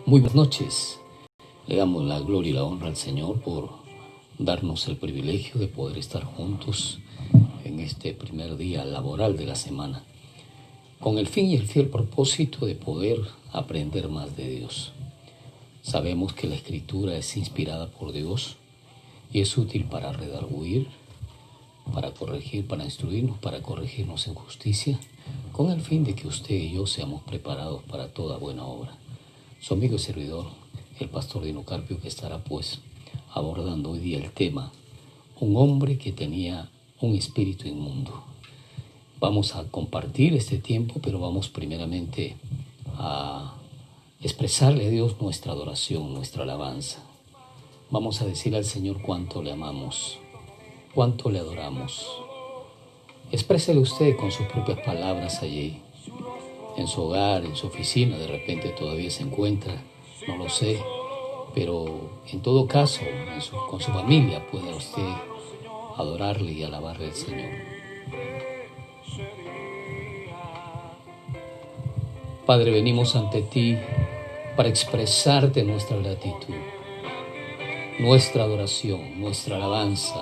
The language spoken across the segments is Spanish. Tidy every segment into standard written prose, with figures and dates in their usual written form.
Muy buenas noches. Le damos la gloria y la honra al Señor por darnos el privilegio de poder estar juntos en este primer día laboral de la semana, con el fin y el fiel propósito de poder aprender más de Dios. Sabemos que la Escritura es inspirada por Dios y es útil para redarguir, para corregir, para instruirnos, para corregirnos en justicia, con el fin de que usted y yo seamos preparados para toda buena obra. Su amigo y servidor, el pastor Dino Carpio, que estará abordando hoy día el tema, un hombre que tenía un espíritu inmundo. Vamos a compartir este tiempo, pero vamos primeramente a expresarle a Dios nuestra adoración, nuestra alabanza. Vamos a decirle al Señor cuánto le amamos, cuánto le adoramos. Exprésele usted con sus propias palabras allí, en su hogar, en su oficina, de repente todavía se encuentra, no lo sé, pero en todo caso, con su familia puede usted adorarle y alabarle al Señor. Padre, venimos ante ti para expresarte nuestra gratitud, nuestra adoración, nuestra alabanza.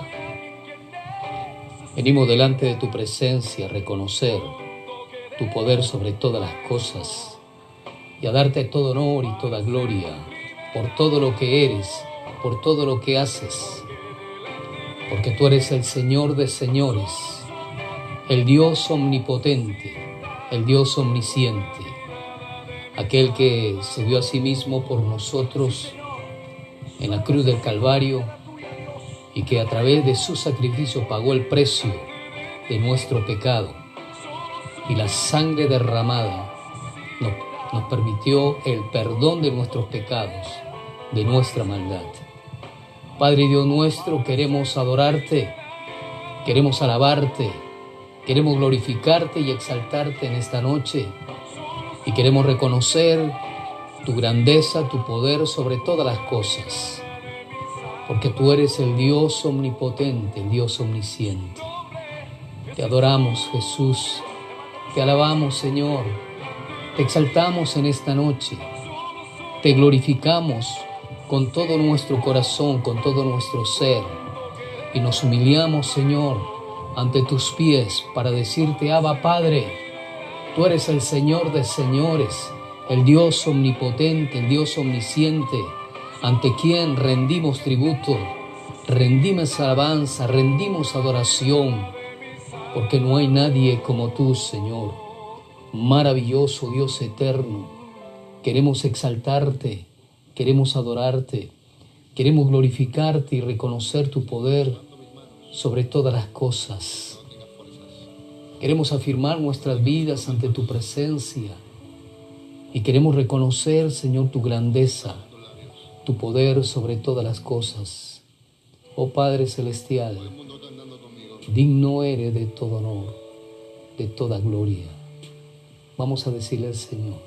Venimos delante de tu presencia a reconocer tu poder sobre todas las cosas y a darte todo honor y toda gloria por todo lo que eres, por todo lo que haces, porque tú eres el Señor de señores, el Dios omnipotente, el Dios omnisciente, aquel que se dio a sí mismo por nosotros en la cruz del Calvario y que a través de su sacrificio pagó el precio de nuestro pecado. Y la sangre derramada nos permitió el perdón de nuestros pecados, de nuestra maldad. Padre Dios nuestro, queremos adorarte, queremos alabarte, queremos glorificarte y exaltarte en esta noche. Y queremos reconocer tu grandeza, tu poder sobre todas las cosas. Porque tú eres el Dios omnipotente, el Dios omnisciente. Te adoramos, Jesús. Te alabamos, Señor, te exaltamos en esta noche, te glorificamos con todo nuestro corazón, con todo nuestro ser, y nos humillamos, Señor, ante tus pies para decirte, Abba, Padre, tú eres el Señor de señores, el Dios omnipotente, el Dios omnisciente, ante quien rendimos tributo, rendimos alabanza, rendimos adoración, porque no hay nadie como tú, Señor, maravilloso Dios eterno. Queremos exaltarte, queremos adorarte, queremos glorificarte y reconocer tu poder sobre todas las cosas. Queremos afirmar nuestras vidas ante tu presencia y queremos reconocer, Señor, tu grandeza, tu poder sobre todas las cosas. Oh Padre Celestial, digno eres de todo honor, de toda gloria. Vamos a decirle al Señor.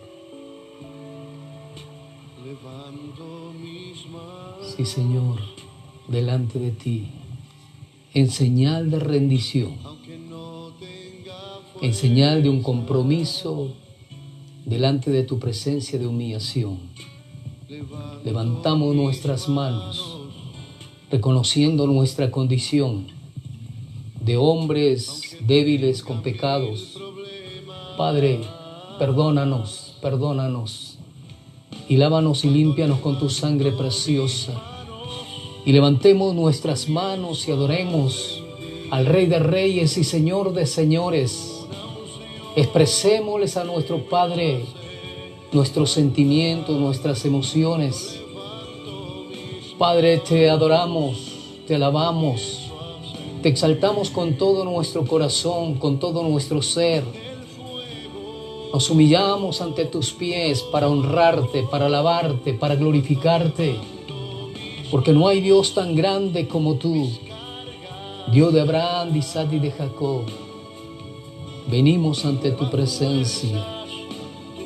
Sí, Señor, delante de ti, en señal de rendición, en señal de un compromiso, delante de tu presencia de humillación, levantamos nuestras manos, reconociendo nuestra condición de hombres débiles con pecados. Padre, perdónanos y lávanos y límpianos con tu sangre preciosa. Y levantemos nuestras manos y adoremos al Rey de Reyes y Señor de Señores. Expresémosles a nuestro Padre nuestros sentimientos, nuestras emociones. Padre, te adoramos, te alabamos, te exaltamos con todo nuestro corazón, con todo nuestro ser. Nos humillamos ante tus pies para honrarte, para alabarte, para glorificarte. Porque no hay Dios tan grande como tú, Dios de Abraham, de Isaac y de Jacob. Venimos ante tu presencia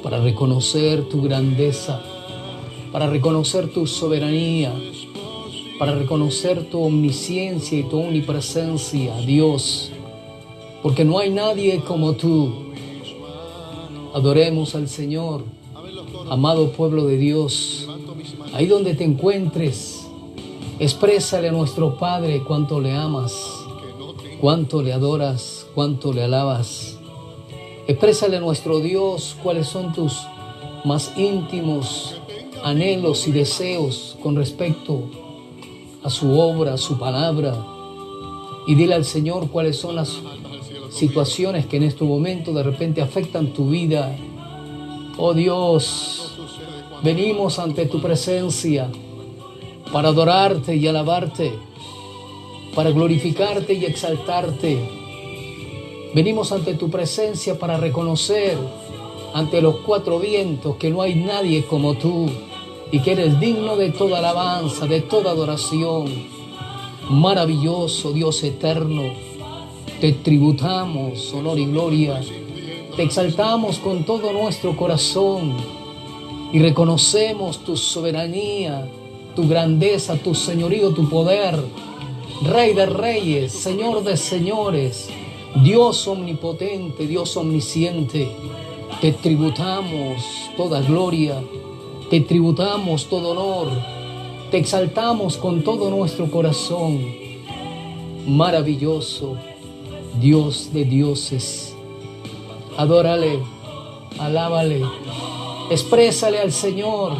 para reconocer tu grandeza, para reconocer tu soberanía, para reconocer tu omnisciencia y tu omnipresencia, Dios, porque no hay nadie como tú. Adoremos al Señor, Amado pueblo de Dios, ahí donde te encuentres, exprésale a nuestro Padre cuánto le amas, cuánto le adoras, cuánto le alabas. Exprésale a nuestro Dios cuáles son tus más íntimos anhelos y deseos con respecto a su obra, a su palabra. Y dile al Señor cuáles son las situaciones que en este momento de repente afectan tu vida. Oh Dios, venimos ante tu presencia para adorarte y alabarte, para glorificarte y exaltarte. Venimos ante tu presencia para reconocer ante los cuatro vientos que no hay nadie como tú y que eres digno de toda alabanza, de toda adoración. Maravilloso Dios eterno, te tributamos honor y gloria, te exaltamos con todo nuestro corazón y reconocemos tu soberanía, tu grandeza, tu señorío, tu poder. Rey de reyes, Señor de señores, Dios omnipotente, Dios omnisciente, te tributamos toda gloria, te tributamos todo honor, te exaltamos con todo nuestro corazón. Maravilloso Dios de dioses, adórale, alábale, exprésale al Señor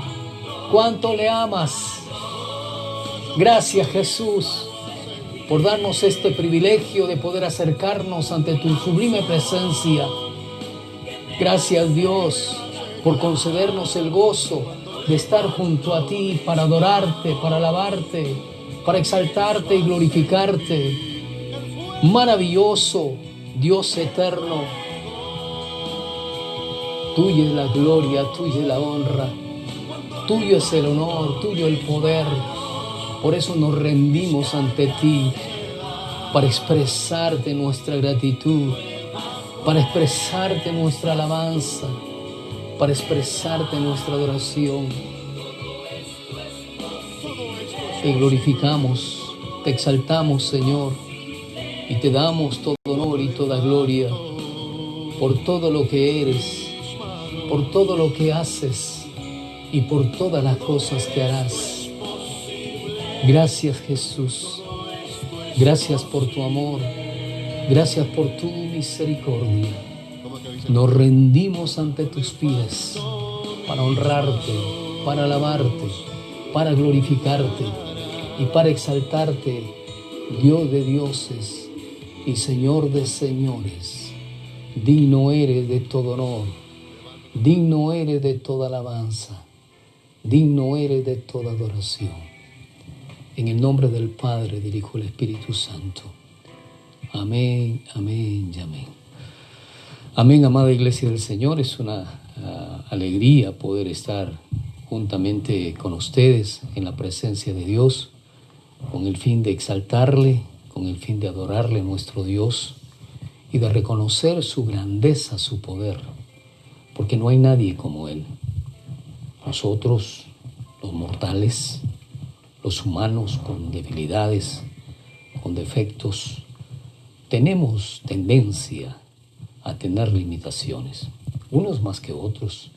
cuánto le amas. Gracias, Jesús, por darnos este privilegio de poder acercarnos ante tu sublime presencia. Gracias, Dios, por concedernos el gozo de estar junto a ti para adorarte, para alabarte, para exaltarte y glorificarte. Maravilloso Dios eterno, tuya es la gloria, tuya es la honra, tuyo es el honor, tuyo el poder. Por eso nos rendimos ante ti, para expresarte nuestra gratitud, para expresarte nuestra alabanza, para expresarte nuestra adoración. Te glorificamos, te exaltamos, Señor, y te damos todo honor y toda gloria por todo lo que eres, por todo lo que haces y por todas las cosas que harás. Gracias, Jesús. Gracias por tu amor. Gracias por tu misericordia. Nos rendimos ante tus pies para honrarte, para alabarte, para glorificarte y para exaltarte, Dios de dioses y Señor de señores. Digno eres de todo honor, digno eres de toda alabanza, digno eres de toda adoración. En el nombre del Padre, del Hijo y del Espíritu Santo. Amén, amén y amén. Amén, amada Iglesia del Señor. Es una alegría poder estar juntamente con ustedes en la presencia de Dios, con el fin de exaltarle, con el fin de adorarle a nuestro Dios y de reconocer su grandeza, su poder, porque no hay nadie como Él. Nosotros, los mortales, los humanos con debilidades, con defectos, tenemos tendencia a tener limitaciones, unos más que otros,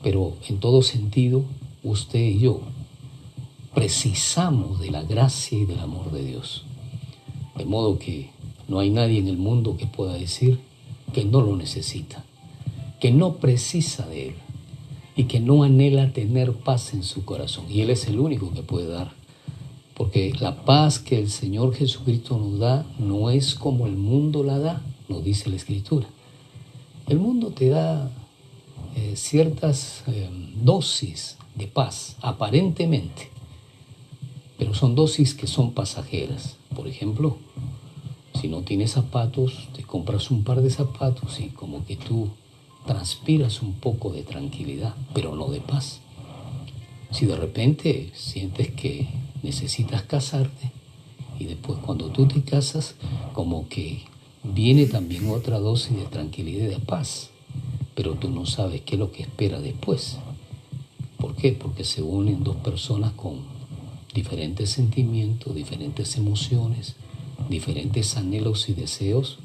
pero en todo sentido, usted y yo precisamos de la gracia y del amor de Dios. De modo que no hay nadie en el mundo que pueda decir que no lo necesita, que no precisa de Él y que no anhela tener paz en su corazón. Y Él es el único que puede dar, porque la paz que el Señor Jesucristo nos da no es como el mundo la da, nos dice la Escritura. El mundo te da ciertas dosis de paz, aparentemente, pero son dosis que son pasajeras. Por ejemplo, si no tienes zapatos, te compras un par de zapatos y como que tú transpiras un poco de tranquilidad, pero no de paz. Si de repente sientes que necesitas casarte y después cuando tú te casas, como que viene también otra dosis de tranquilidad y de paz, pero tú no sabes qué es lo que espera después. ¿Por qué? Porque se unen dos personas con diferentes sentimientos, diferentes emociones, diferentes anhelos y deseos,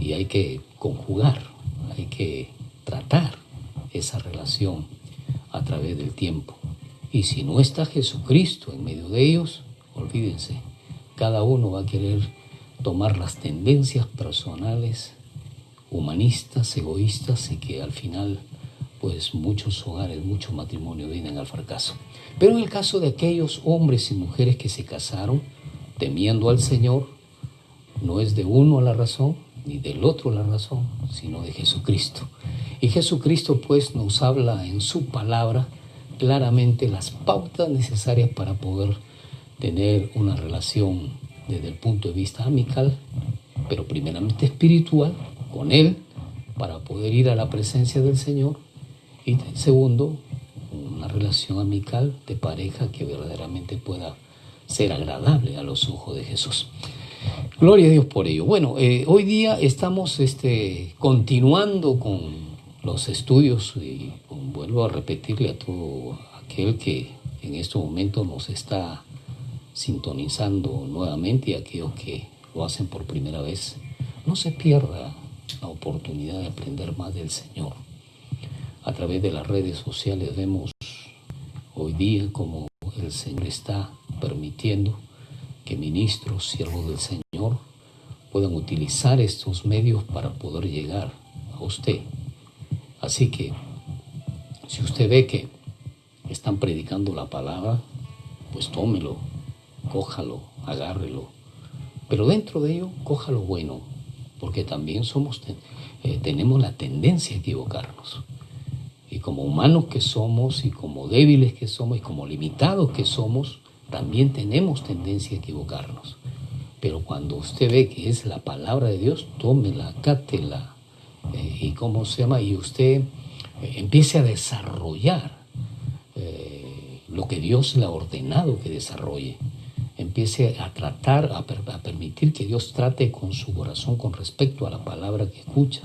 y hay que conjugar, hay que tratar esa relación a través del tiempo. Y si no está Jesucristo en medio de ellos, olvídense, cada uno va a querer tomar las tendencias personales, humanistas, egoístas, y que al final pues muchos hogares, muchos matrimonios vienen al fracaso. Pero en el caso de aquellos hombres y mujeres que se casaron temiendo al Señor, no es de uno la razón, ni del otro la razón, sino de Jesucristo. Y Jesucristo pues nos habla en su palabra claramente las pautas necesarias para poder tener una relación desde el punto de vista amical, pero primeramente espiritual, con Él, para poder ir a la presencia del Señor. Y segundo, una relación amical de pareja que verdaderamente pueda ser agradable a los ojos de Jesús. Gloria a Dios por ello. Bueno, hoy día estamos continuando con los estudios y vuelvo a repetirle a todo aquel que en estos momentos nos está sintonizando nuevamente y aquellos que lo hacen por primera vez, no se pierda la oportunidad de aprender más del Señor. A través de las redes sociales vemos hoy día como el Señor está permitiendo que ministros, siervos del Señor, puedan utilizar estos medios para poder llegar a usted. Así que, si usted ve que están predicando la palabra, pues tómelo, cójalo, agárrelo. Pero dentro de ello, coja lo bueno, porque también tenemos la tendencia a equivocarnos. Y como humanos que somos, y como débiles que somos, y como limitados que somos, también tenemos tendencia a equivocarnos. Pero cuando usted ve que es la palabra de Dios, tómela, cátela, y usted empiece a desarrollar lo que Dios le ha ordenado que desarrolle. Empiece a tratar, a permitir que Dios trate con su corazón con respecto a la palabra que escucha,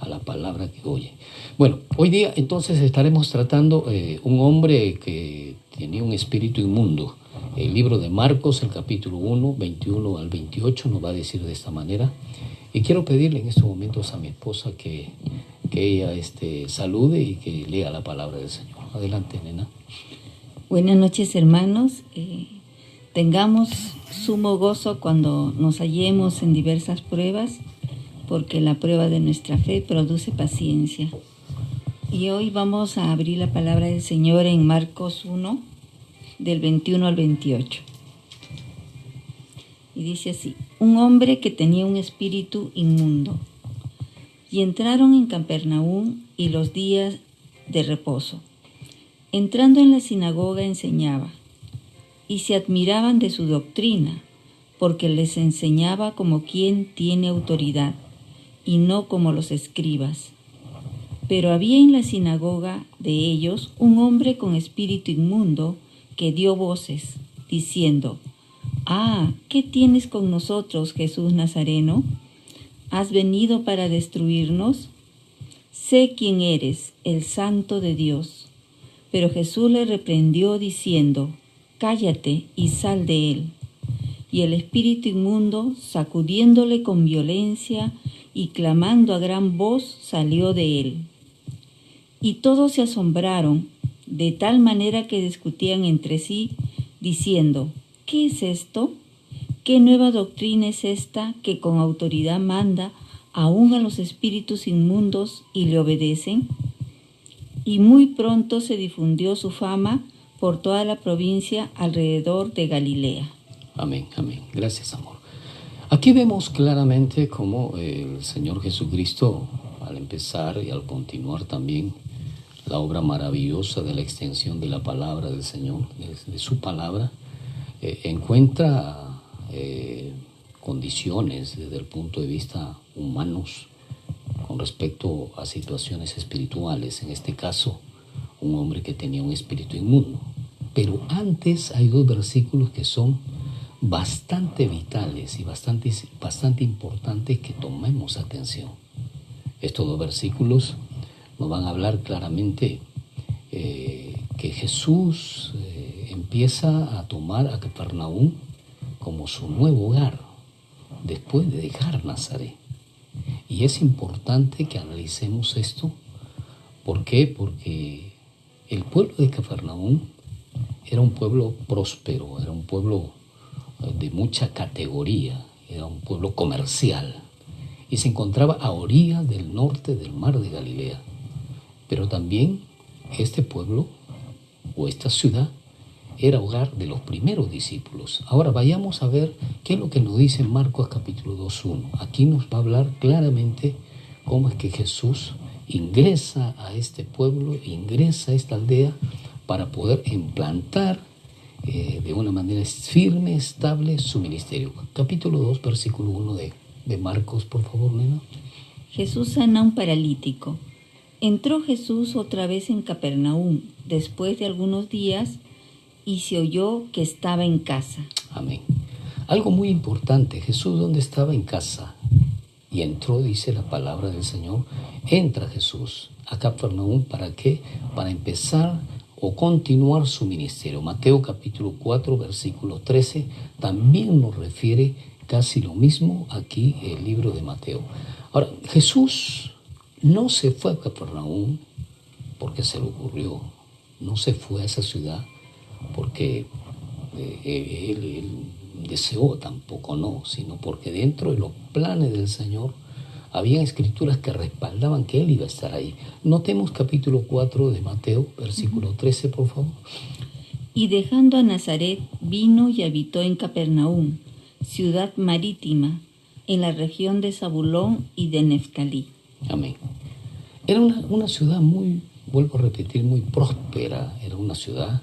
a la palabra que oye. Bueno, hoy día entonces estaremos tratando un hombre que tenía un espíritu inmundo. El libro de Marcos, el capítulo 1, 21 al 28, nos va a decir de esta manera. Y quiero pedirle en estos momentos a mi esposa que ella salude y que lea la palabra del Señor. Adelante, nena. Buenas noches, hermanos. Tengamos sumo gozo cuando nos hallemos en diversas pruebas, porque la prueba de nuestra fe produce paciencia. Y hoy vamos a abrir la palabra del Señor en Marcos 1, del 21 al 28. Y dice así: un hombre que tenía un espíritu inmundo. Y entraron en Capernaum y los días de reposo. Entrando en la sinagoga enseñaba, y se admiraban de su doctrina, porque les enseñaba como quien tiene autoridad, y no como los escribas. Pero había en la sinagoga de ellos un hombre con espíritu inmundo que dio voces, diciendo: «Ah, ¿qué tienes con nosotros, Jesús Nazareno? ¿Has venido para destruirnos? Sé quién eres, el Santo de Dios». Pero Jesús le reprendió diciendo: «Cállate y sal de él». Y el espíritu inmundo, sacudiéndole con violencia y clamando a gran voz, salió de él. Y todos se asombraron, de tal manera que discutían entre sí, diciendo: «¿Qué es esto? ¿Qué nueva doctrina es esta que con autoridad manda aún a los espíritus inmundos y le obedecen?» Y muy pronto se difundió su fama por toda la provincia alrededor de Galilea. Amén, amén. Gracias, amor. Aquí vemos claramente cómo el Señor Jesucristo, al empezar y al continuar también la obra maravillosa de la extensión de la palabra del Señor, de su palabra, encuentra condiciones desde el punto de vista humanos con respecto a situaciones espirituales, en este caso, un hombre que tenía un espíritu inmundo. Pero antes hay dos versículos que son bastante vitales y bastante importantes que tomemos atención. Estos dos versículos nos van a hablar claramente que Jesús empieza a tomar a Capernaum como su nuevo hogar después de dejar Nazaret. Y es importante que analicemos esto. ¿Por qué? Porque El pueblo de Cafarnaúm era un pueblo próspero, era un pueblo de mucha categoría, era un pueblo comercial y se encontraba a orillas del norte del mar de Galilea. Pero también este pueblo o esta ciudad era hogar de los primeros discípulos. Ahora vayamos a ver qué es lo que nos dice Marcos capítulo 2:1. Aquí nos va a hablar claramente cómo es que Jesús ingresa a este pueblo, ingresa a esta aldea para poder implantar de una manera firme, estable su ministerio. Capítulo 2, versículo 1 de Marcos, por favor, nena. Jesús sana a un paralítico. Entró Jesús otra vez en Capernaúm después de algunos días y se oyó que estaba en casa. Amén. Algo muy importante, Jesús ¿dónde estaba? En casa. Y entró, dice la palabra del Señor, entra Jesús a Capernaúm, ¿para qué? Para empezar o continuar su ministerio. Mateo capítulo 4, versículo 13, también nos refiere casi lo mismo aquí el libro de Mateo. Ahora, Jesús no se fue a Capernaúm porque se le ocurrió, no se fue a esa ciudad porque él deseó, tampoco no, sino porque dentro de los planes del Señor había escrituras que respaldaban que Él iba a estar ahí. Notemos capítulo 4 de Mateo, versículo 13, por favor. Y dejando a Nazaret, vino y habitó en Capernaúm, ciudad marítima, en la región de Zabulón y de Neftalí. Amén. Era una ciudad muy, vuelvo a repetir, muy próspera. Era una ciudad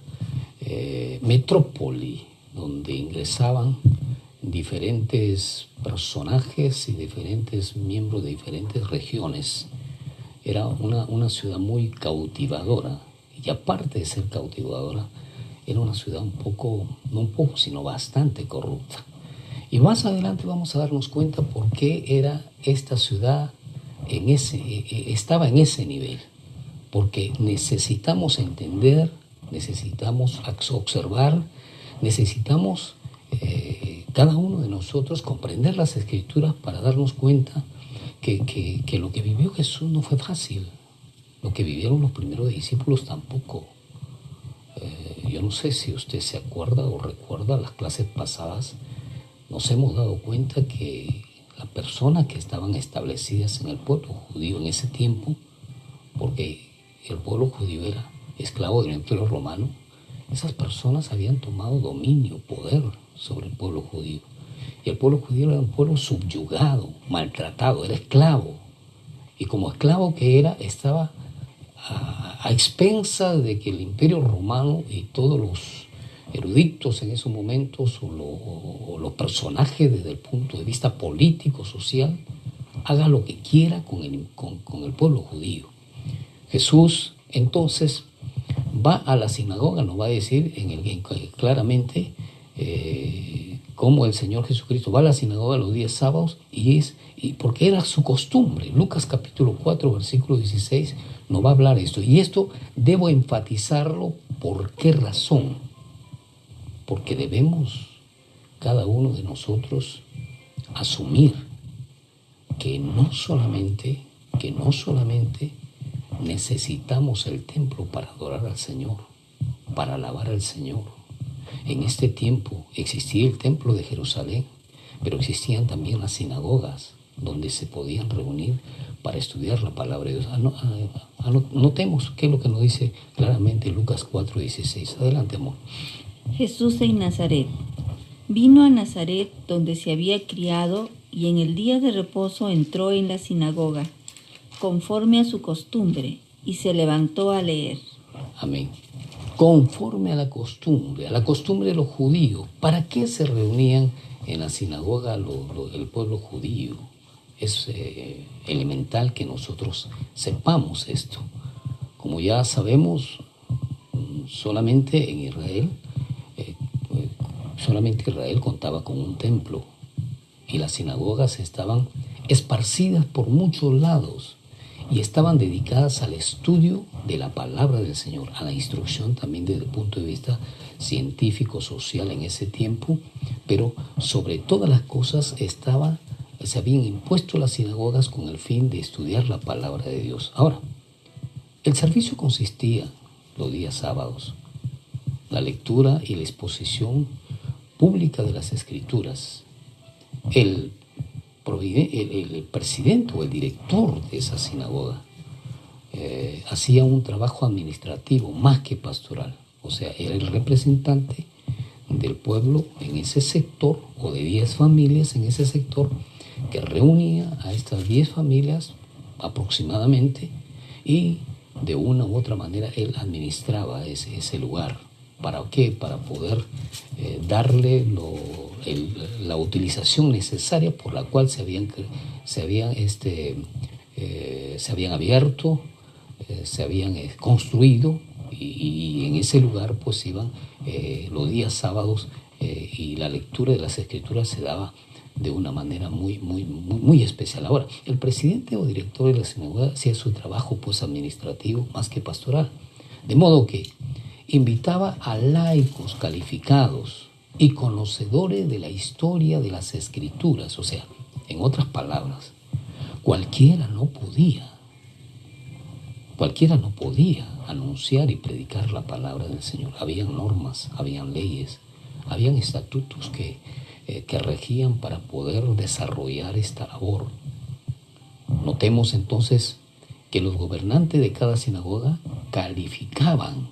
metrópoli, donde ingresaban diferentes personajes y diferentes miembros de diferentes regiones. Era una ciudad muy cautivadora, y aparte de ser cautivadora, era una ciudad no un poco, sino bastante corrupta. Y más adelante vamos a darnos cuenta por qué era esta ciudad estaba en ese nivel. Porque necesitamos entender, necesitamos observar, necesitamos cada uno de nosotros comprender las Escrituras para darnos cuenta que lo que vivió Jesús no fue fácil. Lo que vivieron los primeros discípulos tampoco. Yo no sé si usted se acuerda o recuerda las clases pasadas, nos hemos dado cuenta que las personas que estaban establecidas en el pueblo judío en ese tiempo, porque el pueblo judío era esclavo del Imperio Romano, esas personas habían tomado dominio, poder sobre el pueblo judío. Y el pueblo judío era un pueblo subyugado, maltratado, era esclavo. Y como esclavo que era, estaba a expensas de que el Imperio Romano y todos los eruditos en esos momentos o los personajes desde el punto de vista político, social, haga lo que quiera con el pueblo judío. Jesús entonces va a la sinagoga, nos va a decir claramente cómo el Señor Jesucristo va a la sinagoga los días sábados y porque era su costumbre. Lucas capítulo 4 versículo 16 nos va a hablar esto, y esto debo enfatizarlo. ¿Por qué razón? Porque debemos cada uno de nosotros asumir que no solamente necesitamos el templo para adorar al Señor, para alabar al Señor. En este tiempo existía el templo de Jerusalén, pero existían también las sinagogas donde se podían reunir para estudiar la palabra de Dios. Notemos qué es lo que nos dice claramente Lucas 4:16. Adelante, amor. Jesús en Nazaret. Vino a Nazaret donde se había criado y en el día de reposo entró en la sinagoga, conforme a su costumbre, y se levantó a leer. Amén. Conforme a la costumbre de los judíos. ¿Para qué se reunían en la sinagoga el pueblo judío? Es elemental que nosotros sepamos esto. Como ya sabemos, solamente Israel contaba con un templo, y las sinagogas estaban esparcidas por muchos lados y estaban dedicadas al estudio de la palabra del Señor, a la instrucción también desde el punto de vista científico, social en ese tiempo, pero sobre todas las cosas se habían impuesto las sinagogas con el fin de estudiar la palabra de Dios. Ahora, el servicio consistía, los días sábados. La lectura y la exposición pública de las Escrituras. El presidente o el director de esa sinagoga hacía un trabajo administrativo más que pastoral. O sea, era el representante del pueblo en ese sector, o de 10 familias en ese sector, que reunía a estas 10 familias aproximadamente, y de una u otra manera él administraba ese lugar. ¿Para qué? Para poder darle la utilización necesaria por la cual se habían abierto, se habían construido, y en ese lugar pues iban los días sábados, y la lectura de las Escrituras se daba de una manera muy especial. Ahora, el presidente o director de la sinagoga hacía su trabajo pues administrativo más que pastoral, de modo que invitaba a laicos calificados y conocedores de la historia de las Escrituras. O sea, en otras palabras, cualquiera no podía anunciar y predicar la palabra del Señor. Habían normas, habían leyes, habían estatutos que regían para poder desarrollar esta labor. Notemos entonces que los gobernantes de cada sinagoga calificaban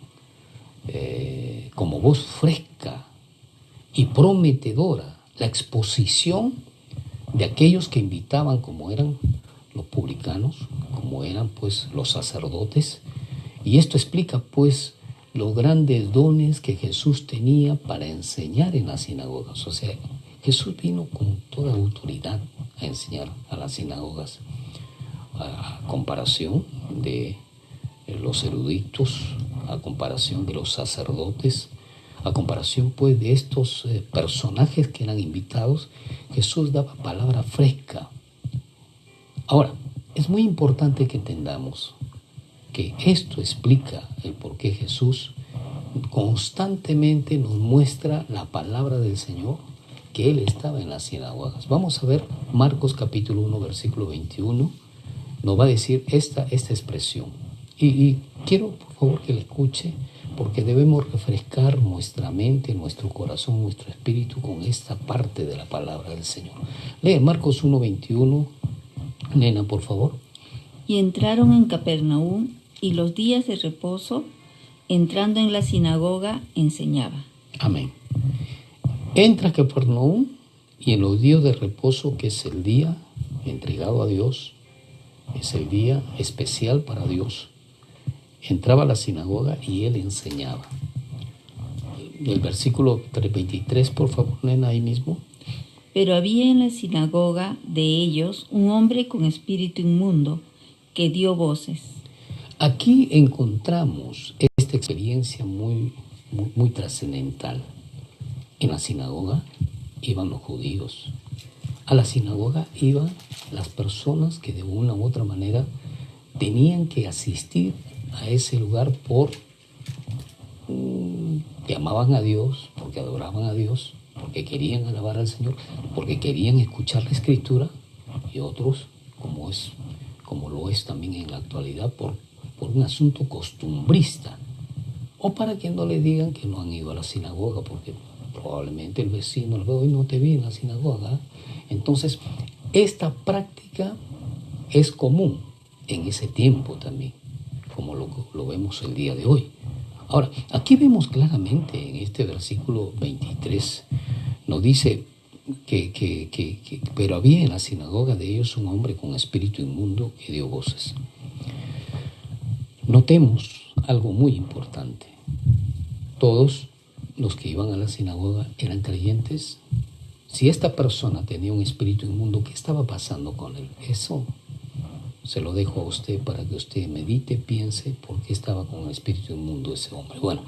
como voz fresca y prometedora la exposición de aquellos que invitaban, como eran los publicanos, como eran pues los sacerdotes. Y esto explica pues los grandes dones que Jesús tenía para enseñar en las sinagogas. O sea, Jesús vino con toda autoridad a enseñar a las sinagogas, a comparación de los eruditos, a comparación de los sacerdotes, a comparación pues de estos personajes que eran invitados. Jesús daba palabra fresca. Ahora, es muy importante que entendamos que esto explica el por qué Jesús constantemente nos muestra la palabra del Señor, que Él estaba en las sinagogas. Vamos a ver Marcos capítulo 1, versículo 21, nos va a decir esta expresión. Y quiero, por favor, que la escuche, porque debemos refrescar nuestra mente, nuestro corazón, nuestro espíritu con esta parte de la palabra del Señor. Lee Marcos 1, 21, nena, por favor. Y entraron en Capernaum, y los días de reposo, entrando en la sinagoga, enseñaba. Amén. Entra a Capernaum, y en los días de reposo, que es el día entregado a Dios, es el día especial para Dios, entraba a la sinagoga y él enseñaba. El versículo 23, por favor, nena, ahí mismo. Pero había en la sinagoga de ellos un hombre con espíritu inmundo que dio voces. Aquí encontramos esta experiencia muy trascendental. En la sinagoga iban los judíos. A la sinagoga iban las personas que de una u otra manera tenían que asistir a ese lugar que amaban a Dios, porque adoraban a Dios, porque querían alabar al Señor, porque querían escuchar la Escritura, y otros, como lo es también en la actualidad, por un asunto costumbrista, o para que no le digan que no han ido a la sinagoga, porque probablemente el vecino le ve: hoy no te vi en la sinagoga. Entonces, esta práctica es común en ese tiempo también, como lo vemos el día de hoy. Ahora, aquí vemos claramente en este versículo 23, nos dice que pero había en la sinagoga de ellos un hombre con espíritu inmundo que dio voces. Notemos algo muy importante. Todos los que iban a la sinagoga eran creyentes. Si esta persona tenía un espíritu inmundo, ¿qué estaba pasando con él? Eso se lo dejo a usted para que usted medite, piense por qué estaba con el espíritu inmundo ese hombre. Bueno,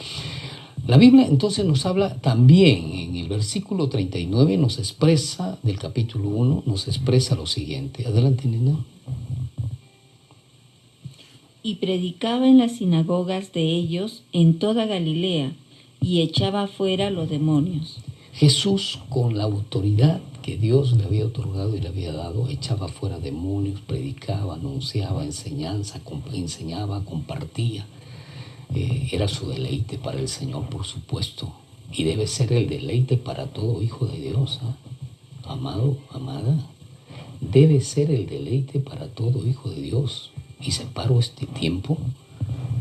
la Biblia entonces nos habla también, en el versículo 39 nos expresa, del capítulo 1, nos expresa lo siguiente. Adelante, nena. Y predicaba en las sinagogas de ellos en toda Galilea, y echaba fuera los demonios. Jesús, con la autoridad que Dios le había otorgado y le había dado, echaba fuera demonios, predicaba, anunciaba enseñaba, compartía. era su deleite para el Señor, por supuesto, y debe ser el deleite para todo hijo de Dios, amado, amada, debe ser el deleite para todo hijo de Dios. Y separo este tiempo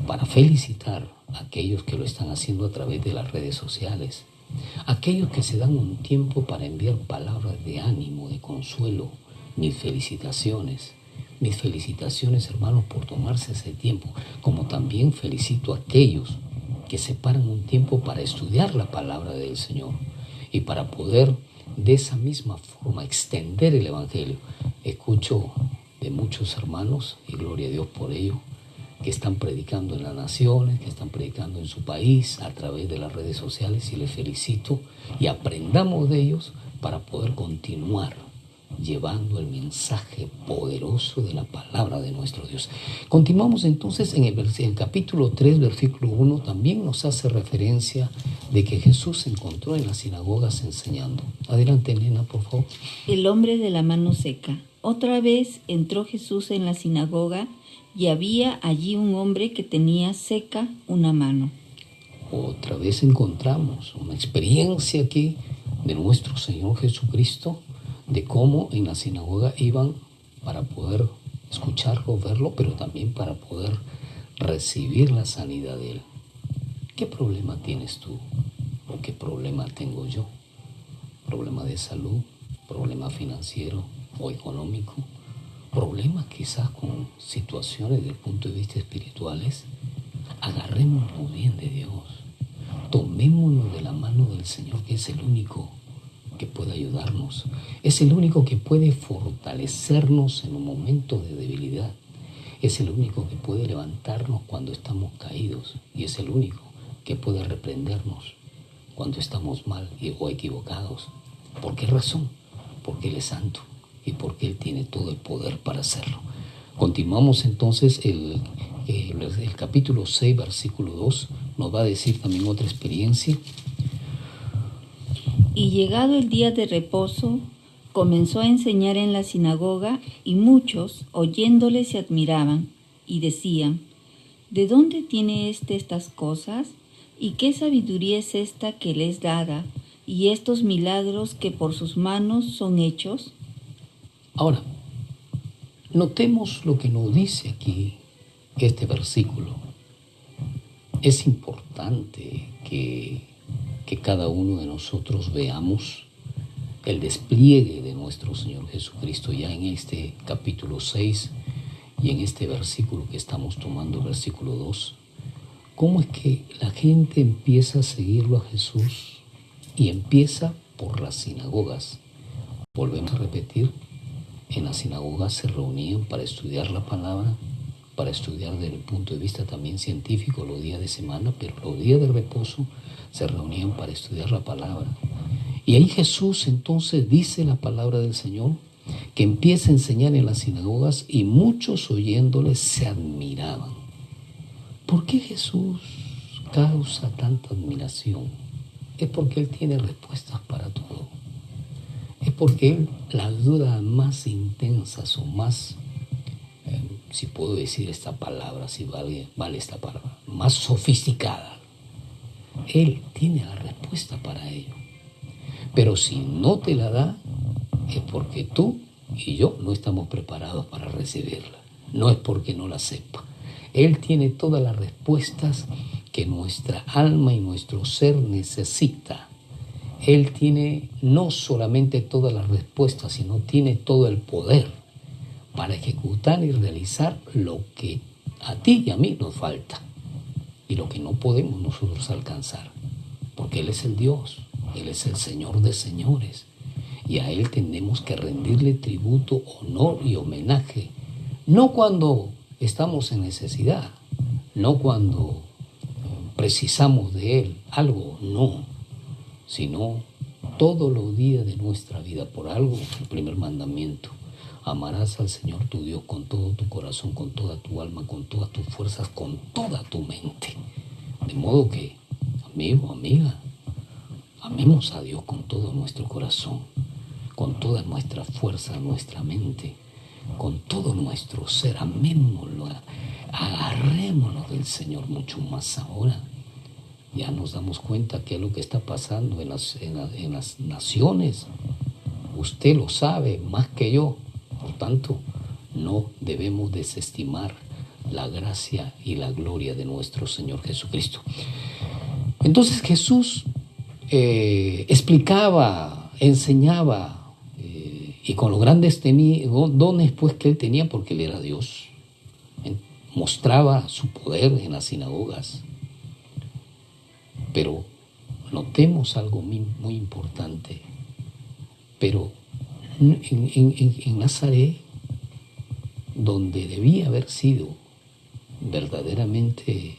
para felicitar a aquellos que lo están haciendo a través de las redes sociales, aquellos que se dan un tiempo para enviar palabras de ánimo, de consuelo. Mis felicitaciones, hermanos, por tomarse ese tiempo, como también felicito a aquellos que separan un tiempo para estudiar la palabra del Señor y para poder de esa misma forma extender el Evangelio. Escucho de muchos hermanos, y gloria a Dios por ello, que están predicando en las naciones, que están predicando en su país a través de las redes sociales, y les felicito, y aprendamos de ellos para poder continuar llevando el mensaje poderoso de la palabra de nuestro Dios. Continuamos entonces en el capítulo 3, versículo 1, también nos hace referencia de que Jesús se encontró en las sinagogas enseñando. Adelante, Elena, por favor. El hombre de la mano seca. Otra vez entró Jesús en la sinagoga y había allí un hombre que tenía seca una mano. Otra vez encontramos una experiencia aquí de nuestro Señor Jesucristo, de cómo en la sinagoga iban para poder escucharlo, verlo, pero también para poder recibir la sanidad de Él. ¿Qué problema tienes tú? ¿O qué problema tengo yo? ¿Problema de salud? ¿Problema financiero o económico? ¿Problemas quizás con situaciones desde el punto de vista espirituales? Agarrémonos bien de Dios. Tomémonos de la mano del Señor, que es el único que puede ayudarnos. Es el único que puede fortalecernos en un momento de debilidad. Es el único que puede levantarnos cuando estamos caídos. Y es el único que puede reprendernos cuando estamos mal o equivocados. ¿Por qué razón? Porque Él es santo y porque Él tiene todo el poder para hacerlo. Continuamos entonces el capítulo 6, versículo 2. Nos va a decir también otra experiencia. Y llegado el día de reposo, comenzó a enseñar en la sinagoga, y muchos, oyéndole, se admiraban y decían: ¿de dónde tiene estas cosas? ¿Y qué sabiduría es esta que le es dada? ¿Y estos milagros que por sus manos son hechos? Ahora, notemos lo que nos dice aquí este versículo. Es importante que cada uno de nosotros veamos el despliegue de nuestro Señor Jesucristo ya en este capítulo 6 y en este versículo que estamos tomando, versículo 2. ¿Cómo es que la gente empieza a seguirlo a Jesús? Y empieza por las sinagogas. Volvemos a repetir, en las sinagogas se reunían para estudiar la palabra, para estudiar desde el punto de vista también científico los días de semana, pero los días de reposo se reunían para estudiar la palabra. Y ahí Jesús entonces dice la palabra del Señor, que empieza a enseñar en las sinagogas y muchos oyéndole se admiraban. ¿Por qué Jesús causa tanta admiración? Es porque Él tiene respuestas para todo. Es porque Él, las dudas más intensas o más, si puedo decir esta palabra, si vale esta palabra, más sofisticada, Él tiene la respuesta para ello. Pero si no te la da, es porque tú y yo no estamos preparados para recibirla. No es porque no la sepa. Él tiene todas las respuestas que nuestra alma y nuestro ser necesita. Él tiene no solamente todas las respuestas, sino tiene todo el poder para ejecutar y realizar lo que a ti y a mí nos falta y lo que no podemos nosotros alcanzar. Porque Él es el Dios, Él es el Señor de señores, y a Él tenemos que rendirle tributo, honor y homenaje, no cuando estamos en necesidad, no cuando precisamos de Él algo, no, sino todos los días de nuestra vida. Por algo, el primer mandamiento: amarás al Señor tu Dios con todo tu corazón, con toda tu alma, con todas tus fuerzas, con toda tu mente. De modo que, amigo, amiga, amemos a Dios con todo nuestro corazón, con toda nuestra fuerza, nuestra mente, con todo nuestro ser. Amémoslo. Agarrémonos del Señor mucho más ahora. Ya nos damos cuenta qué es lo que está pasando en las naciones. Usted lo sabe más que yo. Por tanto, no debemos desestimar la gracia y la gloria de nuestro Señor Jesucristo. Entonces Jesús explicaba, enseñaba, y con los grandes dones pues que él tenía, porque él era Dios, mostraba su poder en las sinagogas. Pero notemos algo muy importante. Pero en Nazaret, donde debía haber sido verdaderamente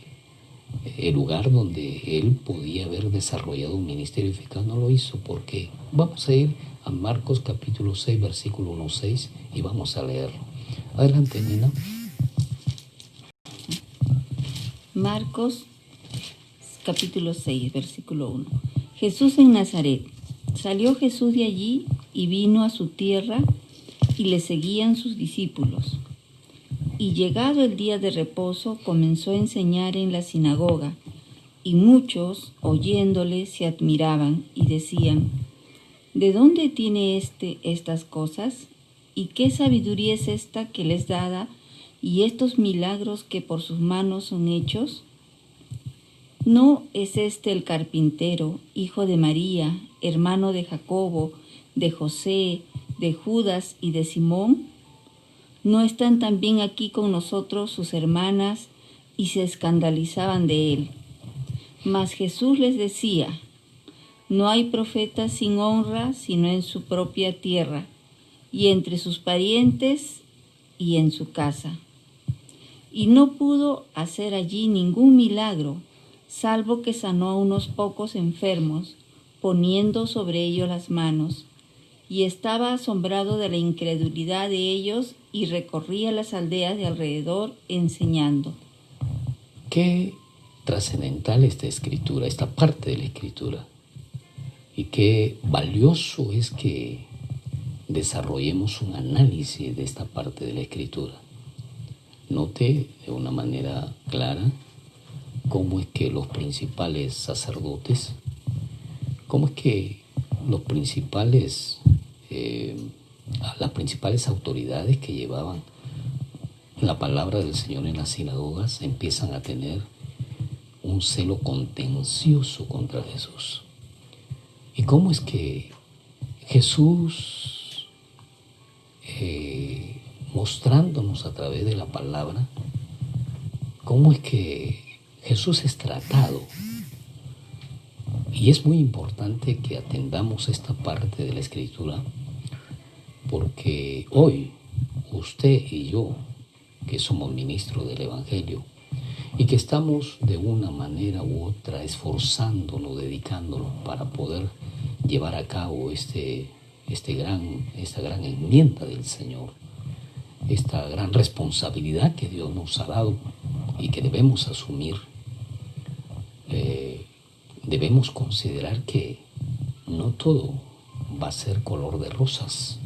el lugar donde él podía haber desarrollado un ministerio eficaz, no lo hizo. Porque vamos a ir a Marcos capítulo 6, versículo 1-6, y vamos a leer. Adelante, Nina. Marcos capítulo 6, versículo 1. Jesús en Nazaret. Salió Jesús de allí y vino a su tierra, y le seguían sus discípulos. Y llegado el día de reposo, comenzó a enseñar en la sinagoga, y muchos, oyéndole, se admiraban y decían: ¿de dónde tiene estas cosas? ¿Y qué sabiduría es esta que les dada, y estos milagros que por sus manos son hechos? ¿No es este el carpintero, hijo de María, hermano de Jacobo, de José, de Judas y de Simón? ¿No están también aquí con nosotros sus hermanas? Y se escandalizaban de él. Mas Jesús les decía: no hay profeta sin honra sino en su propia tierra, y entre sus parientes, y en su casa. Y no pudo hacer allí ningún milagro, salvo que sanó a unos pocos enfermos, poniendo sobre ellos las manos. Y estaba asombrado de la incredulidad de ellos, y recorría las aldeas de alrededor enseñando. Qué trascendental esta escritura, esta parte de la escritura. Y qué valioso es que desarrollemos un análisis de esta parte de la escritura. Note de una manera clara cómo es que los principales sacerdotes, cómo es que las principales autoridades que llevaban la palabra del Señor en las sinagogas empiezan a tener un celo contencioso contra Jesús. Y cómo es que Jesús, mostrándonos a través de la palabra, cómo es que Jesús es tratado. Y es muy importante que atendamos esta parte de la Escritura, porque hoy usted y yo, que somos ministros del Evangelio y que estamos de una manera u otra esforzándonos, dedicándonos para poder llevar a cabo esta gran enmienda del Señor, esta gran responsabilidad que Dios nos ha dado y que debemos asumir. Debemos considerar que no todo va a ser color de rosas.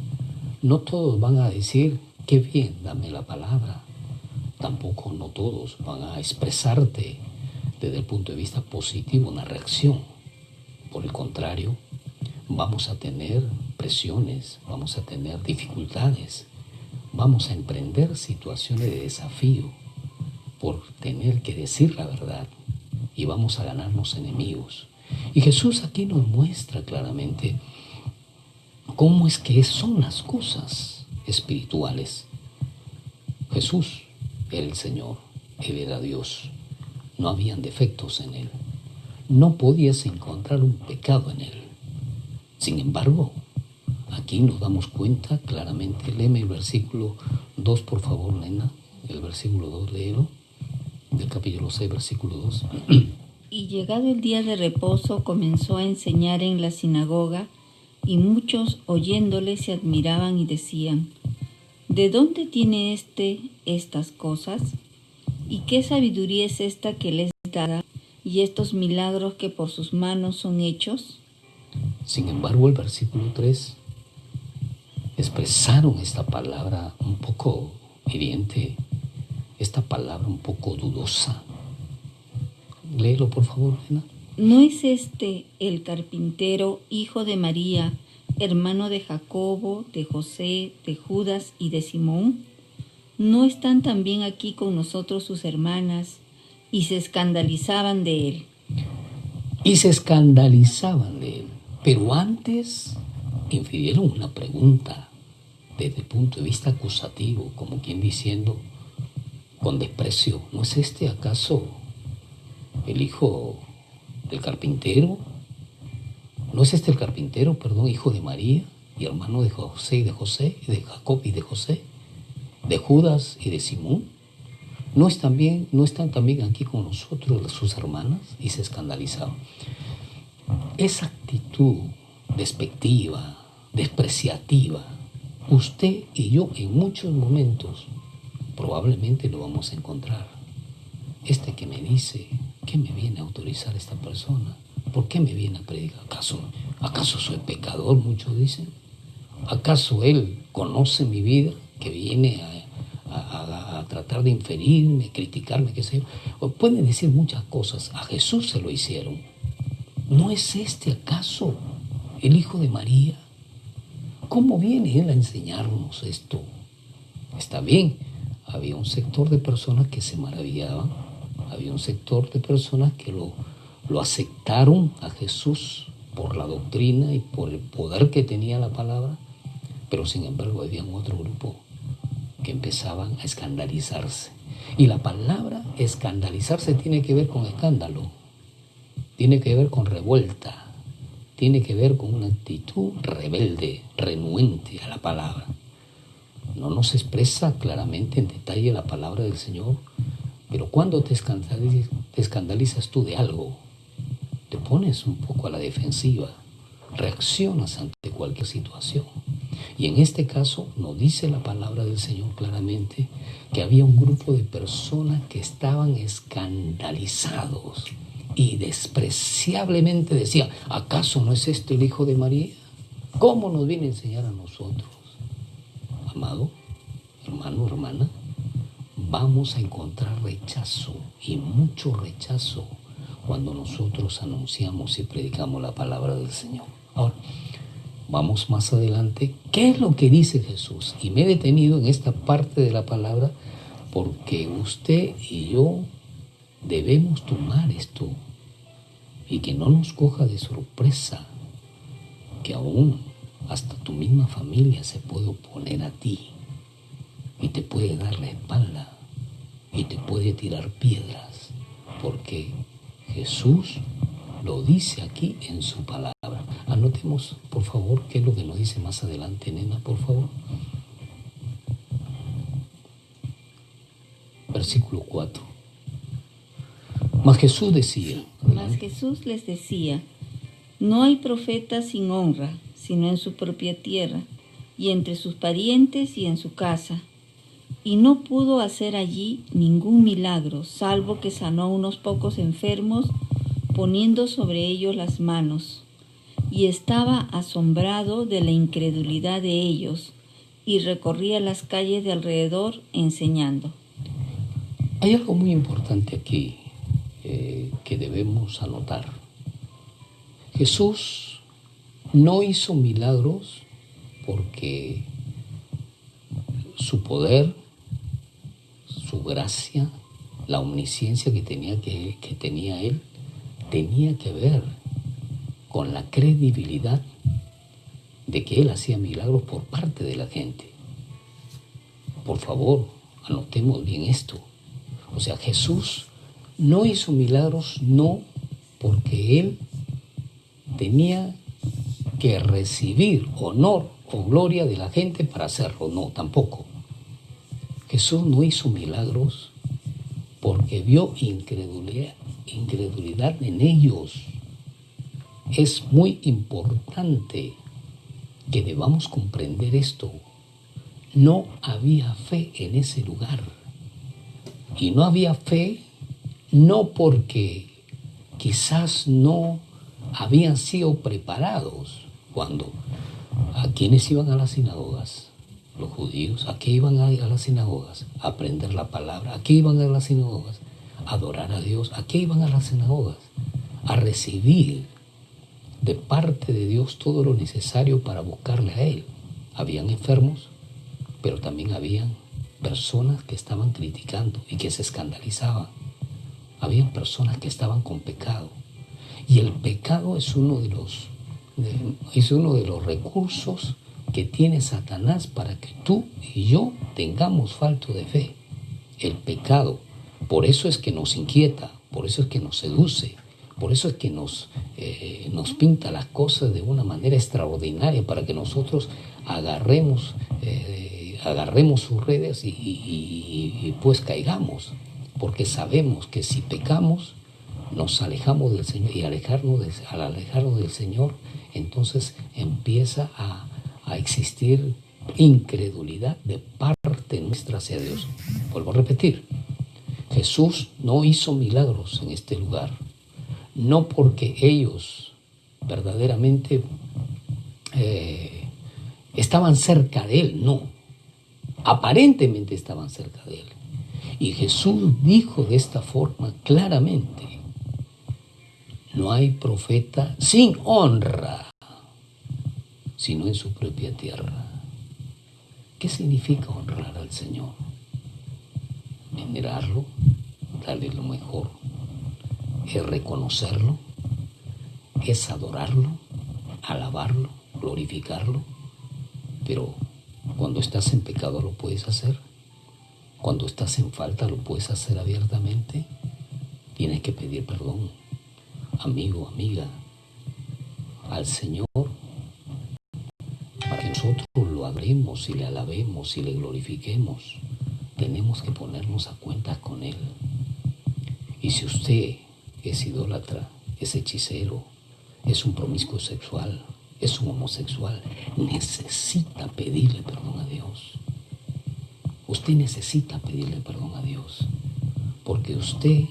No todos van a decir: qué bien, dame la palabra. Tampoco no todos van a expresarte desde el punto de vista positivo una reacción. Por el contrario, vamos a tener presiones, vamos a tener dificultades, vamos a emprender situaciones de desafío por tener que decir la verdad, y vamos a ganarnos enemigos. Y Jesús aquí nos muestra claramente cómo es que son las cosas espirituales. Jesús era el Señor, Él era Dios, no habían defectos en Él, no podías encontrar un pecado en Él. Sin embargo, aquí nos damos cuenta claramente. Léeme el versículo 2, por favor, nena. El versículo 2, léelo, del capítulo 6, versículo 2. Y llegado el día de reposo, comenzó a enseñar en la sinagoga, y muchos oyéndole se admiraban y decían: ¿de dónde tiene estas cosas? ¿Y qué sabiduría es esta que les da, y estos milagros que por sus manos son hechos? Sin embargo, el versículo 3 expresaron esta palabra un poco hiriente. esta palabra un poco dudosa. Léelo, por favor, Elena. ¿No es este el carpintero, hijo de María, hermano de Jacobo, de José, de Judas y de Simón? ¿No están también aquí con nosotros sus hermanas? Y se escandalizaban de él. Y se escandalizaban de él. Pero antes infirieron una pregunta desde el punto de vista acusativo, como quien diciendo con desprecio: ¿no es este acaso el hijo del carpintero? ¿No es este el carpintero, hijo de María y hermano de José y de Jacob y de José, de Judas y de Simón? ¿No están también aquí con nosotros sus hermanas? Y se escandalizaban. Esa actitud despectiva, despreciativa, usted y yo en muchos momentos probablemente lo vamos a encontrar. Este que me dice, ¿qué me viene a autorizar esta persona? ¿Por qué me viene a predicar? ¿Acaso soy pecador? Muchos dicen. ¿Acaso él conoce mi vida, que viene a tratar de inferirme, criticarme, qué sé yo? O pueden decir muchas cosas. A Jesús se lo hicieron. ¿No es este acaso el hijo de María? ¿Cómo viene él a enseñarnos esto? Está bien, había un sector de personas que se maravillaban, había un sector de personas que lo aceptaron a Jesús por la doctrina y por el poder que tenía la palabra, pero sin embargo había otro grupo que empezaban a escandalizarse. Y la palabra escandalizarse tiene que ver con escándalo, tiene que ver con revuelta, tiene que ver con una actitud rebelde, renuente a la palabra. No nos expresa claramente en detalle la palabra del Señor, pero cuando te escandalizas tú de algo, te pones un poco a la defensiva, reaccionas ante cualquier situación. Y en este caso nos dice la palabra del Señor claramente que había un grupo de personas que estaban escandalizados y despreciablemente decían: ¿acaso no es este el hijo de María? ¿Cómo nos viene a enseñar a nosotros? Amado, hermano, hermana, vamos a encontrar rechazo, y mucho rechazo, cuando nosotros anunciamos y predicamos la palabra del Señor. Ahora, vamos más adelante. ¿Qué es lo que dice Jesús? Y me he detenido en esta parte de la palabra porque usted y yo debemos tomar esto y que no nos coja de sorpresa que aún hasta tu misma familia se puede oponer a ti y te puede dar la espalda y te puede tirar piedras, porque Jesús lo dice aquí en su palabra. Anotemos, por favor, qué es lo que nos dice más adelante, nena, por favor. Versículo 4. Mas Jesús les decía: no hay profeta sin honra, sino en su propia tierra, y entre sus parientes y en su casa. Y no pudo hacer allí ningún milagro, salvo que sanó a unos pocos enfermos, poniendo sobre ellos las manos. Y estaba asombrado de la incredulidad de ellos, y recorría las calles de alrededor enseñando. Hay algo muy importante aquí que debemos anotar. Jesús no hizo milagros porque su poder, su gracia, la omnisciencia que tenía él, tenía que ver con la credibilidad de que él hacía milagros por parte de la gente. Por favor, anotemos bien esto. O sea, Jesús no hizo milagros no porque él tenía que recibir honor o gloria de la gente para hacerlo. No, tampoco. Jesús no hizo milagros porque vio incredulidad en ellos. Es muy importante que debamos comprender esto. No había fe en ese lugar. Y no había fe no porque quizás no habían sido preparados. Cuando a quienes iban a las sinagogas, Los judíos, ¿a qué iban a las sinagogas? A aprender la palabra. ¿A qué iban a las sinagogas? A adorar a Dios. ¿A qué iban a las sinagogas? A recibir de parte de Dios todo lo necesario para buscarle a Él. Habían enfermos, pero también habían personas que estaban criticando y que se escandalizaban. Habían personas que estaban con pecado. Y el pecado es uno de los recursos que tiene Satanás para que tú y yo tengamos falto de fe. El pecado. Por eso es que nos inquieta, por eso es que nos seduce, por eso es que nos pinta las cosas de una manera extraordinaria para que nosotros agarremos sus redes y pues caigamos. Porque sabemos que si pecamos, nos alejamos del Señor, y al alejarnos del Señor, entonces empieza a existir incredulidad de parte nuestra hacia Dios. Vuelvo a repetir, Jesús no hizo milagros en este lugar, no porque ellos verdaderamente estaban cerca de Él, no, aparentemente estaban cerca de Él. Y Jesús dijo de esta forma claramente: no hay profeta sin honra, sino en su propia tierra. ¿Qué significa honrar al Señor? Venerarlo, darle lo mejor, es reconocerlo, es adorarlo, alabarlo, glorificarlo. Pero cuando estás en pecado lo puedes hacer. Cuando estás en falta lo puedes hacer abiertamente. Tienes que pedir perdón, amigo, amiga, al Señor, para que nosotros lo adoremos y le alabemos y le glorifiquemos. Tenemos que ponernos a cuentas con Él. Y si usted es idólatra, es hechicero, es un promiscuo sexual, es un homosexual, necesita pedirle perdón a Dios. Usted necesita pedirle perdón a Dios, porque usted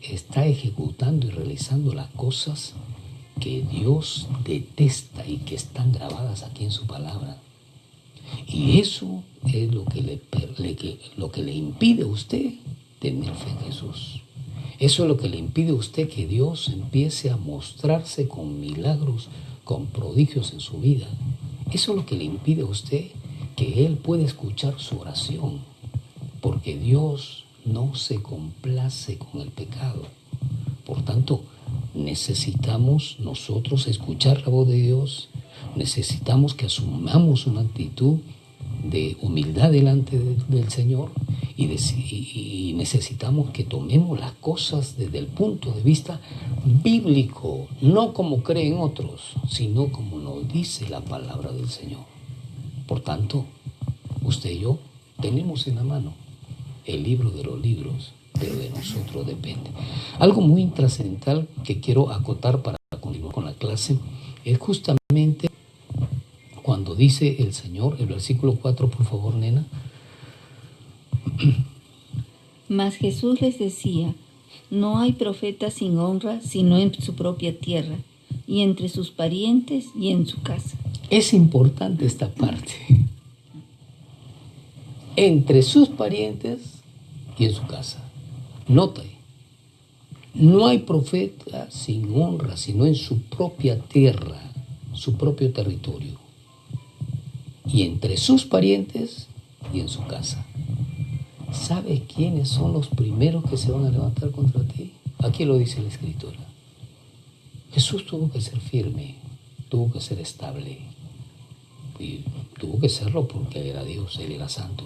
está ejecutando y realizando las cosas que Dios detesta y que están grabadas aquí en su palabra. Y eso es lo que le impide a usted tener fe en Jesús. Eso es lo que le impide a usted que Dios empiece a mostrarse con milagros, con prodigios en su vida. Eso es lo que le impide a usted que Él pueda escuchar su oración, porque Dios no se complace con el pecado. Por tanto, necesitamos nosotros escuchar la voz de Dios, necesitamos que asumamos una actitud de humildad delante del Señor y necesitamos que tomemos las cosas desde el punto de vista bíblico, no como creen otros, sino como nos dice la palabra del Señor. Por tanto, usted y yo tenemos en la mano el libro de los libros, pero de nosotros depende. Algo muy trascendental que quiero acotar para continuar con la clase es justamente cuando dice el Señor, el versículo 4, por favor, nena. Mas Jesús les decía: no hay profeta sin honra, sino en su propia tierra, y entre sus parientes y en su casa. Es importante esta parte. Entre sus parientes y en su casa. Nota, no hay profeta sin honra, sino en su propia tierra, su propio territorio, y entre sus parientes y en su casa. ¿Sabe quiénes son los primeros que se van a levantar contra ti? Aquí lo dice la Escritura. Jesús tuvo que ser firme, tuvo que ser estable, y tuvo que serlo porque Él era Dios, Él era santo.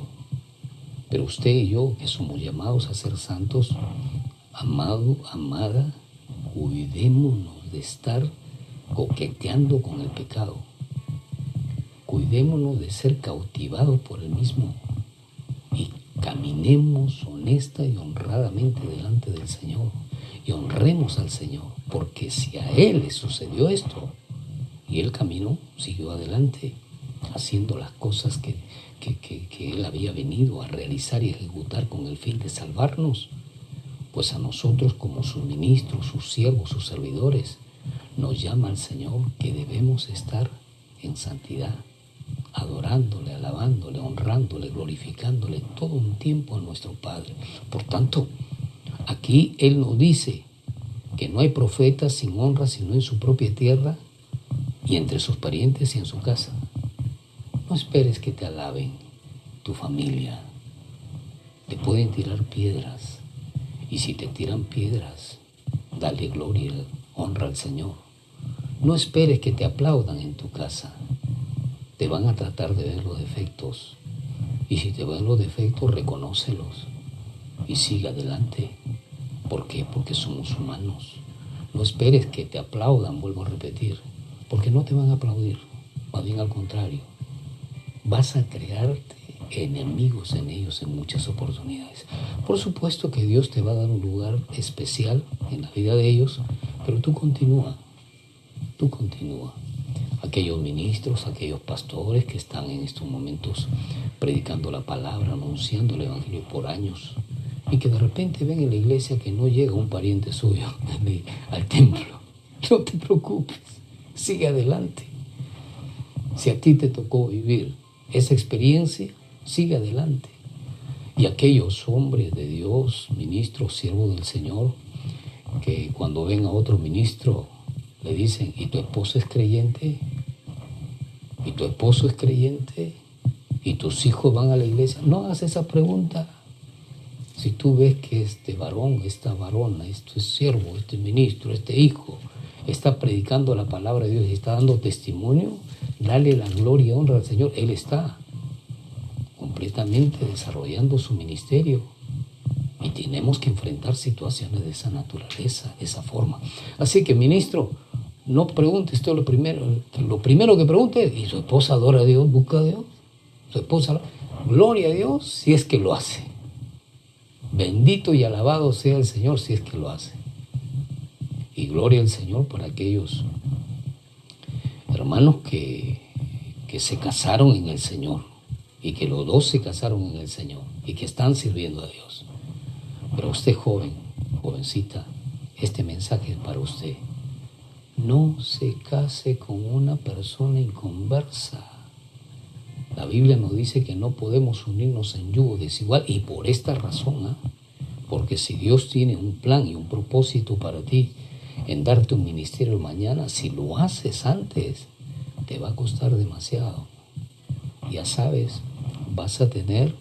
Pero usted y yo, que somos llamados a ser santos, amado, amada, cuidémonos de estar coqueteando con el pecado. Cuidémonos de ser cautivados por el mismo y caminemos honesta y honradamente delante del Señor y honremos al Señor, porque si a Él le sucedió esto y Él caminó, siguió adelante haciendo las cosas que Él había venido a realizar y ejecutar con el fin de salvarnos, pues a nosotros como sus ministros, sus siervos, sus servidores, nos llama el Señor que debemos estar en santidad, adorándole, alabándole, honrándole, glorificándole todo un tiempo a nuestro Padre. Por tanto, aquí Él nos dice que no hay profeta sin honra sino en su propia tierra y entre sus parientes y en su casa. No esperes que te alaben tu familia. Te pueden tirar piedras, y si te tiran piedras, dale gloria, honra al Señor. No esperes que te aplaudan en tu casa. Te van a tratar de ver los defectos, y si te ven los defectos, reconócelos y sigue adelante. ¿Por qué? Porque somos humanos. No esperes que te aplaudan, vuelvo a repetir, porque no te van a aplaudir, más bien al contrario. Vas a crearte enemigos en ellos en muchas oportunidades. Por supuesto que Dios te va a dar un lugar especial en la vida de ellos, pero tú continúa. Aquellos ministros, aquellos pastores que están en estos momentos predicando la palabra, anunciando el evangelio por años, y que de repente ven en la iglesia que no llega un pariente suyo al templo. No te preocupes, sigue adelante. Si a ti te tocó vivir esa experiencia, sigue adelante. Y aquellos hombres de Dios, ministros, siervos del Señor, que cuando ven a otro ministro le dicen, ¿y tu esposa es creyente? ¿Y tu esposo es creyente? ¿Y tus hijos van a la iglesia? No hagas esa pregunta. Si tú ves que este varón, esta varona, este siervo, este ministro, este hijo, está predicando la palabra de Dios y está dando testimonio, dale la gloria y honra al Señor. Él está completamente desarrollando su ministerio y tenemos que enfrentar situaciones de esa naturaleza, de esa forma. Así que, ministro, no preguntes todo lo primero que pregunte, ¿y su esposa adora a Dios, busca a Dios? Su esposa, gloria a Dios si es que lo hace. Bendito y alabado sea el Señor si es que lo hace. Y gloria al Señor por aquellos hermanos que se casaron en el Señor y que los dos se casaron en el Señor y que están sirviendo a Dios. Pero usted, joven, jovencita, este mensaje es para usted. No se case con una persona inconversa. La Biblia nos dice que no podemos unirnos en yugo desigual, y por esta razón, porque si Dios tiene un plan y un propósito para ti en darte un ministerio mañana, si lo haces antes, te va a costar demasiado. Ya sabes, vas a tener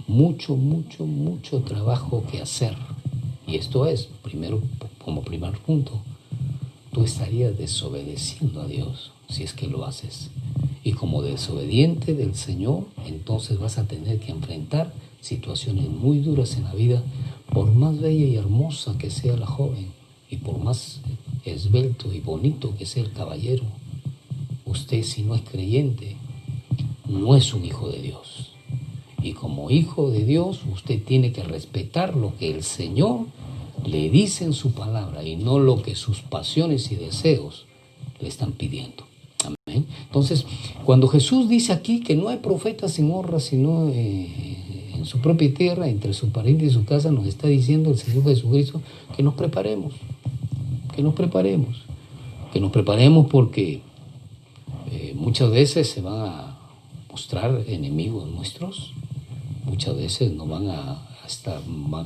mucho trabajo que hacer. Y esto es, primero, como primer punto, tú estarías desobedeciendo a Dios si es que lo haces. Y como desobediente del Señor, entonces vas a tener que enfrentar situaciones muy duras en la vida, por más bella y hermosa que sea la joven, y por más esbelto y bonito que sea el caballero. Usted, si no es creyente, no es un hijo de Dios. Y como hijo de Dios, usted tiene que respetar lo que el Señor le dice en su palabra y no lo que sus pasiones y deseos le están pidiendo. Amén. Entonces, cuando Jesús dice aquí que no hay profeta sin honra, sino en su propia tierra, entre su pariente y su casa, nos está diciendo el Señor Jesucristo que nos preparemos, porque muchas veces se van a mostrar enemigos nuestros, muchas veces no van a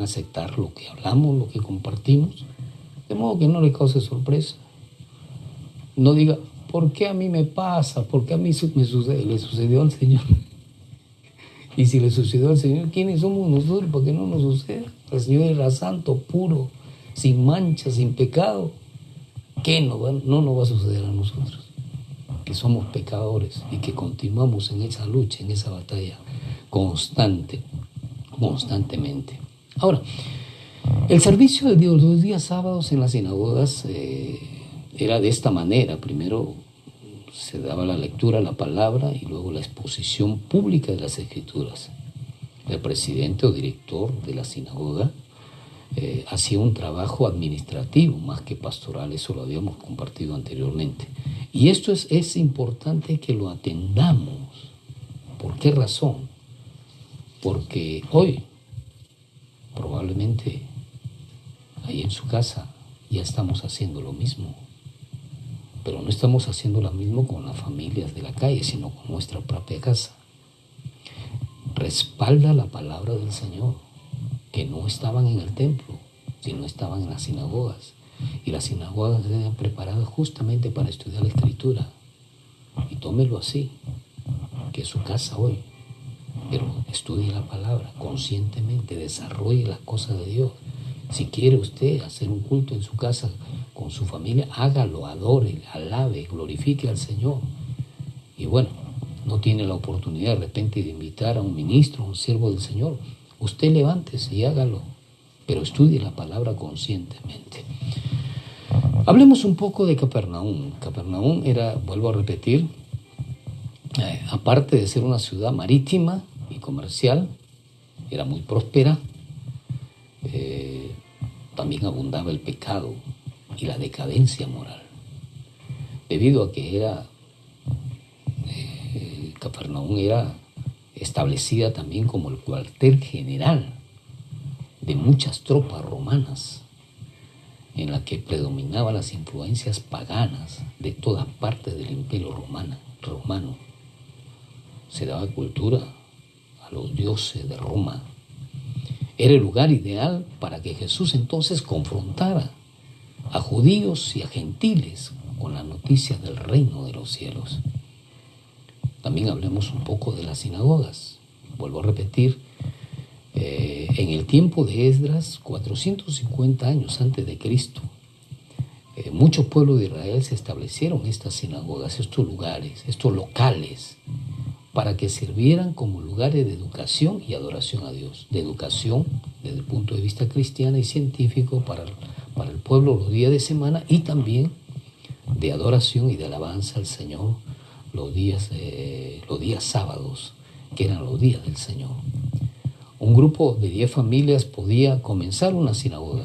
aceptar lo que hablamos, lo que compartimos, de modo que no le cause sorpresa. No diga, ¿por qué a mí me pasa? ¿Por qué a mí me sucede? Le sucedió al Señor. Y si le sucedió al Señor, ¿quiénes somos nosotros para que no nos suceda? El Señor era santo, puro, sin mancha, sin pecado. ¿Qué no nos va a suceder a nosotros? Que somos pecadores y que continuamos en esa lucha, en esa batalla constantemente. Ahora, el servicio de Dios los días sábados en las sinagogas era de esta manera. Primero se daba la lectura, la palabra, y luego la exposición pública de las Escrituras. El presidente o director de la sinagoga hacía un trabajo administrativo más que pastoral, eso lo habíamos compartido anteriormente. Y esto es importante que lo atendamos. ¿Por qué razón? Porque hoy, probablemente, ahí en su casa, ya estamos haciendo lo mismo. Pero no estamos haciendo lo mismo con las familias de la calle, sino con nuestra propia casa. Respalda la palabra del Señor, que no estaban en el templo, sino estaban en las sinagogas. Y las sinagogas eran preparadas justamente para estudiar la Escritura. Y tómelo así, que es su casa hoy. Pero estudie la palabra conscientemente, desarrolle las cosas de Dios. Si quiere usted hacer un culto en su casa con su familia, hágalo, adore, alabe, glorifique al Señor. Y bueno, no tiene la oportunidad de repente de invitar a un ministro, a un siervo del Señor, usted levántese y hágalo, pero estudie la palabra conscientemente. Hablemos un poco de Capernaum. Capernaum era, vuelvo a repetir, aparte de ser una ciudad marítima y comercial, era muy próspera. También abundaba el pecado y la decadencia moral, debido a que Capernaum era establecida también como el cuartel general de muchas tropas romanas, en la que predominaban las influencias paganas de todas partes del imperio romano. Se daba cultura a los dioses de Roma. Era el lugar ideal para que Jesús entonces confrontara a judíos y a gentiles con las noticias del reino de los cielos. También hablemos un poco de las sinagogas. Vuelvo a repetir, en el tiempo de Esdras, 450 años antes de Cristo, muchos pueblos de Israel se establecieron estas sinagogas, estos lugares, estos locales, para que sirvieran como lugares de educación y adoración a Dios. De educación desde el punto de vista cristiano y científico para el pueblo los días de semana, y también de adoración y de alabanza al Señor los días sábados, que eran los días del Señor. Un grupo de 10 familias podía comenzar una sinagoga.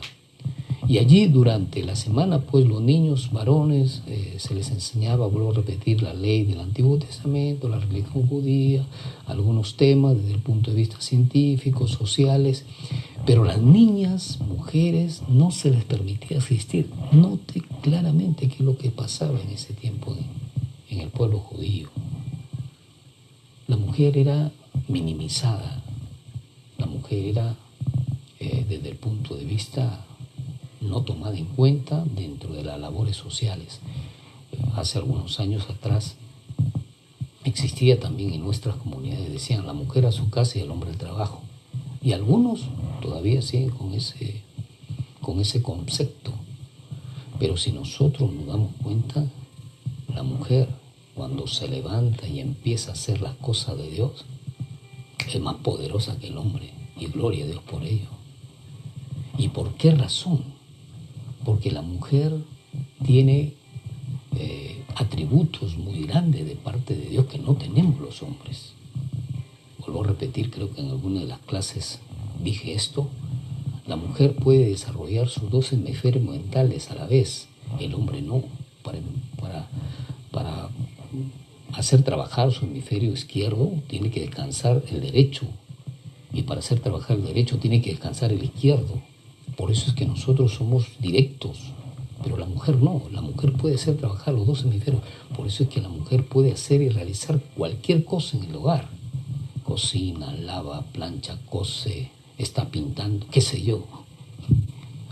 Y allí durante la semana, pues los niños varones se les enseñaba, vuelvo a repetir, la ley del Antiguo Testamento, la religión judía, algunos temas desde el punto de vista científico, sociales, pero las niñas, mujeres, no se les permitía asistir. Note claramente qué es lo que pasaba en ese tiempo en el pueblo judío. La mujer era minimizada, la mujer era desde el punto de vista no tomada en cuenta dentro de las labores sociales. Hace algunos años atrás existía también en nuestras comunidades, decían la mujer a su casa y el hombre al trabajo. Y algunos todavía siguen con ese concepto. Pero si nosotros nos damos cuenta, la mujer cuando se levanta y empieza a hacer las cosas de Dios, es más poderosa que el hombre, y gloria a Dios por ello. ¿Y por qué razón? Porque la mujer tiene atributos muy grandes de parte de Dios que no tenemos los hombres. Vuelvo a repetir, creo que en alguna de las clases dije esto: la mujer puede desarrollar sus 2 hemisferios mentales a la vez, el hombre no. Para hacer trabajar su hemisferio izquierdo tiene que descansar el derecho, y para hacer trabajar el derecho tiene que descansar el izquierdo. Por eso es que nosotros somos directos, pero la mujer no. La mujer puede hacer trabajar los 2 hemisferios. Por eso es que la mujer puede hacer y realizar cualquier cosa en el hogar. Cocina, lava, plancha, cose, está pintando, qué sé yo.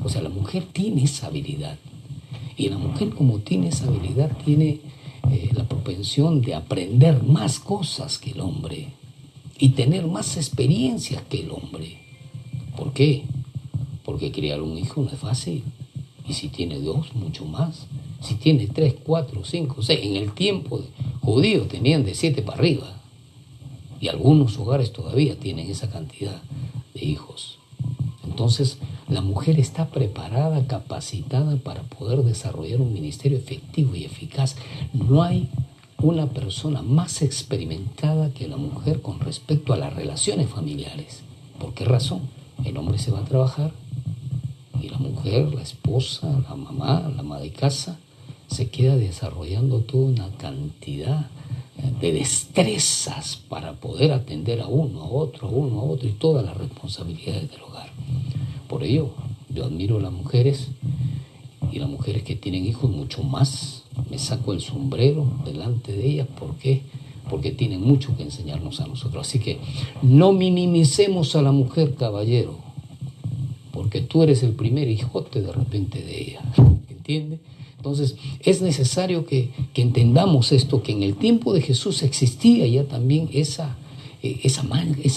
O sea, la mujer tiene esa habilidad. Y la mujer, como tiene esa habilidad, tiene la propensión de aprender más cosas que el hombre y tener más experiencias que el hombre. ¿Por qué? Porque criar un hijo no es fácil. Y si tiene 2, mucho más. Si tiene 3, 4, 5, 6. En el tiempo judío tenían de 7 para arriba. Y algunos hogares todavía tienen esa cantidad de hijos. Entonces, la mujer está preparada, capacitada para poder desarrollar un ministerio efectivo y eficaz. No hay una persona más experimentada que la mujer con respecto a las relaciones familiares. ¿Por qué razón? El hombre se va a trabajar y la mujer, la esposa, la mamá, la ama de casa, se queda desarrollando toda una cantidad de destrezas para poder atender a uno, a otro y todas las responsabilidades del hogar. Por ello, yo admiro a las mujeres, y las mujeres que tienen hijos mucho más, me saco el sombrero delante de ellas. ¿Por qué? Porque tienen mucho que enseñarnos a nosotros. Así que no minimicemos a la mujer, caballero, porque tú eres el primer hijote de repente de ella. ¿Entiende? Entonces es necesario que entendamos esto, que en el tiempo de Jesús existía ya también esa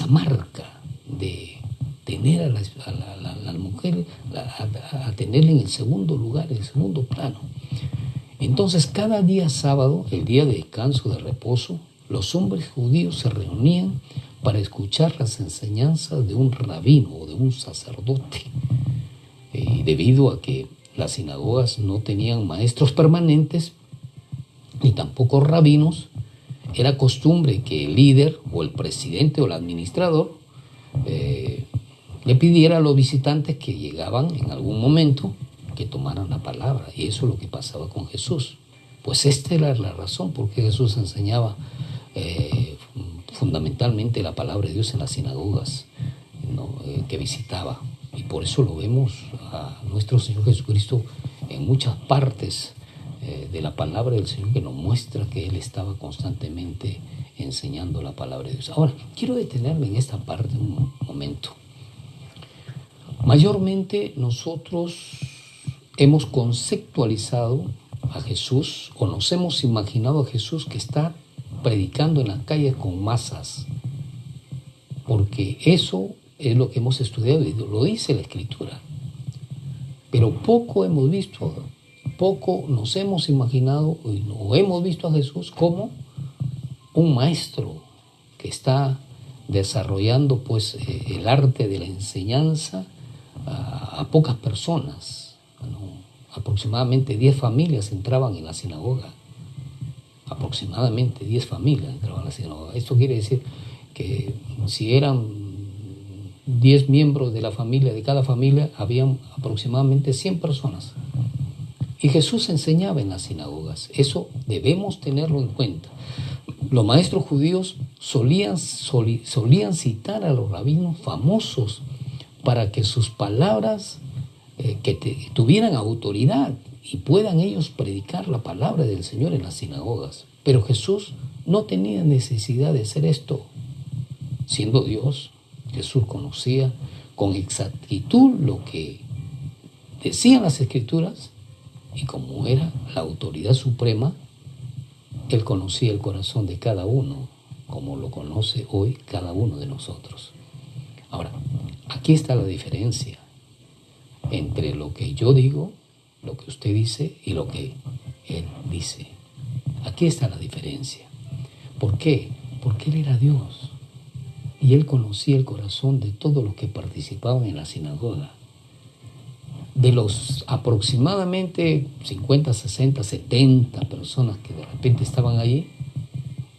marca de tener a la mujer, a tenerla en el segundo lugar, en el segundo plano. Entonces cada día sábado, el día de descanso, de reposo, los hombres judíos se reunían para escuchar las enseñanzas de un rabino o de un sacerdote. Debido a que las sinagogas no tenían maestros permanentes ni tampoco rabinos, era costumbre que el líder o el presidente o el administrador le pidiera a los visitantes que llegaban en algún momento que tomaran la palabra. Y eso es lo que pasaba con Jesús. Pues esta era la razón por qué Jesús enseñaba fundamentalmente la palabra de Dios en las sinagogas, ¿no? Que visitaba. Y por eso lo vemos a nuestro Señor Jesucristo en muchas partes de la palabra del Señor, que nos muestra que Él estaba constantemente enseñando la palabra de Dios. Ahora, quiero detenerme en esta parte un momento. Mayormente nosotros hemos conceptualizado a Jesús, o nos hemos imaginado a Jesús que está predicando en las calles con masas, porque eso es lo que hemos estudiado y lo dice la Escritura. Pero poco nos hemos imaginado o hemos visto a Jesús como un maestro que está desarrollando pues el arte de la enseñanza a pocas personas, ¿no? Aproximadamente 10 familias entraban en la sinagoga. Aproximadamente 10 familias entraban en la sinagoga. Esto quiere decir que si eran 10 miembros de la familia, de cada familia, habían aproximadamente 100 personas. Y Jesús enseñaba en las sinagogas. Eso debemos tenerlo en cuenta. Los maestros judíos solían citar a los rabinos famosos para que sus palabras tuvieran autoridad y puedan ellos predicar la palabra del Señor en las sinagogas. Pero Jesús no tenía necesidad de hacer esto. Siendo Dios, Jesús conocía con exactitud lo que decían las Escrituras, y como era la autoridad suprema, Él conocía el corazón de cada uno, como lo conoce hoy cada uno de nosotros. Ahora, aquí está la diferencia entre lo que yo digo, lo que usted dice y lo que Él dice. Aquí está la diferencia. ¿Por qué? Porque Él era Dios y Él conocía el corazón de todos los que participaban en la sinagoga. De los aproximadamente 50, 60, 70 personas que de repente estaban allí,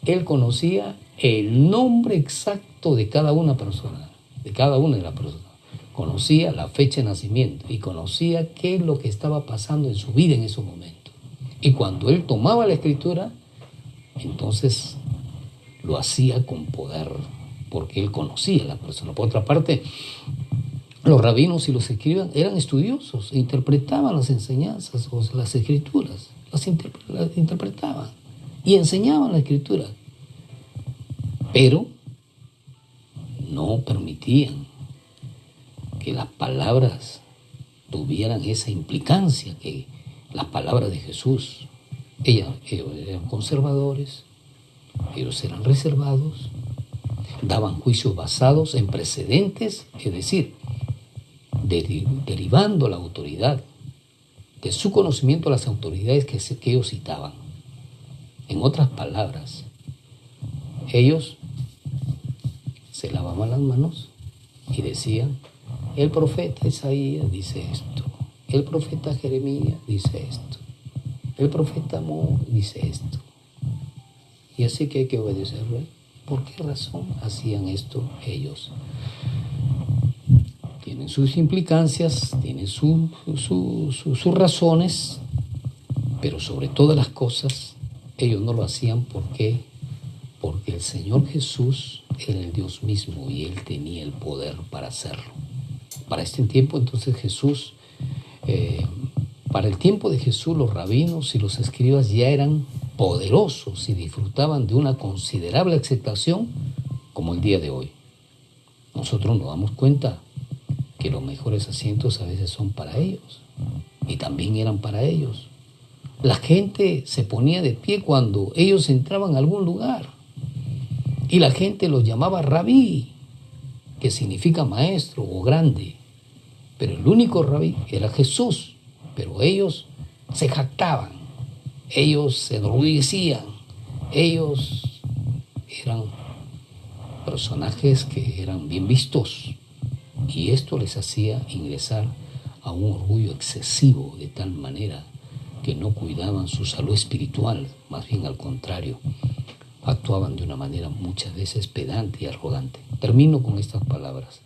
Él conocía el nombre exacto de cada una persona, de cada una de las personas. Conocía la fecha de nacimiento y conocía qué es lo que estaba pasando en su vida en ese momento. Y cuando Él tomaba la Escritura, entonces lo hacía con poder, porque Él conocía a la persona. Por otra parte, los rabinos y los escribas eran estudiosos, interpretaban las enseñanzas o las Escrituras, las interpretaban y enseñaban la Escritura, pero no permitían que las palabras tuvieran esa implicancia que las palabras de Jesús. Ellos eran conservadores, ellos eran reservados, daban juicios basados en precedentes, es decir, derivando la autoridad de su conocimiento a las autoridades que ellos citaban. En otras palabras, ellos se lavaban las manos y decían: el profeta Isaías dice esto, el profeta Jeremías dice esto, el profeta Amós dice esto, y así que hay que obedecerlo. ¿Por qué razón hacían esto ellos? Tienen sus implicancias, tienen sus razones, pero sobre todas las cosas ellos no lo hacían. ¿Por qué? Porque el Señor Jesús era el Dios mismo y Él tenía el poder para hacerlo. Para este tiempo entonces Jesús Para el tiempo de Jesús, los rabinos y los escribas ya eran poderosos y disfrutaban de una considerable aceptación como el día de hoy. Nosotros nos damos cuenta que los mejores asientos a veces son para ellos y también eran para ellos. La gente se ponía de pie cuando ellos entraban a algún lugar y la gente los llamaba rabí, que significa maestro o grande. Pero el único rabí era Jesús. Pero ellos se jactaban, ellos se enorgullecían, ellos eran personajes que eran bien vistos y esto les hacía ingresar a un orgullo excesivo de tal manera que no cuidaban su salud espiritual, más bien al contrario, actuaban de una manera muchas veces pedante y arrogante. Termino con estas palabras.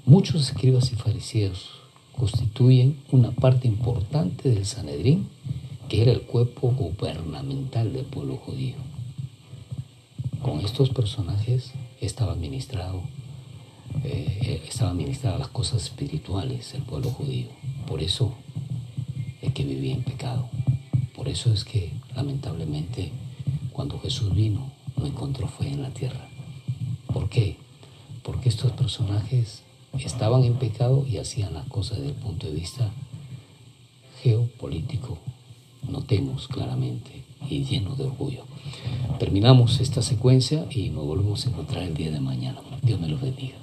Muchos escribas y fariseos constituyen una parte importante del Sanedrín, que era el cuerpo gubernamental del pueblo judío. Con estos personajes estaban administradas las cosas espirituales del pueblo judío. Por eso es que vivía en pecado. Por eso es que, lamentablemente, cuando Jesús vino, no encontró fe en la tierra. ¿Por qué? Porque estos personajes estaban en pecado y hacían las cosas desde el punto de vista geopolítico, notemos claramente, y lleno de orgullo. Terminamos esta secuencia y nos volvemos a encontrar el día de mañana. Dios me los bendiga.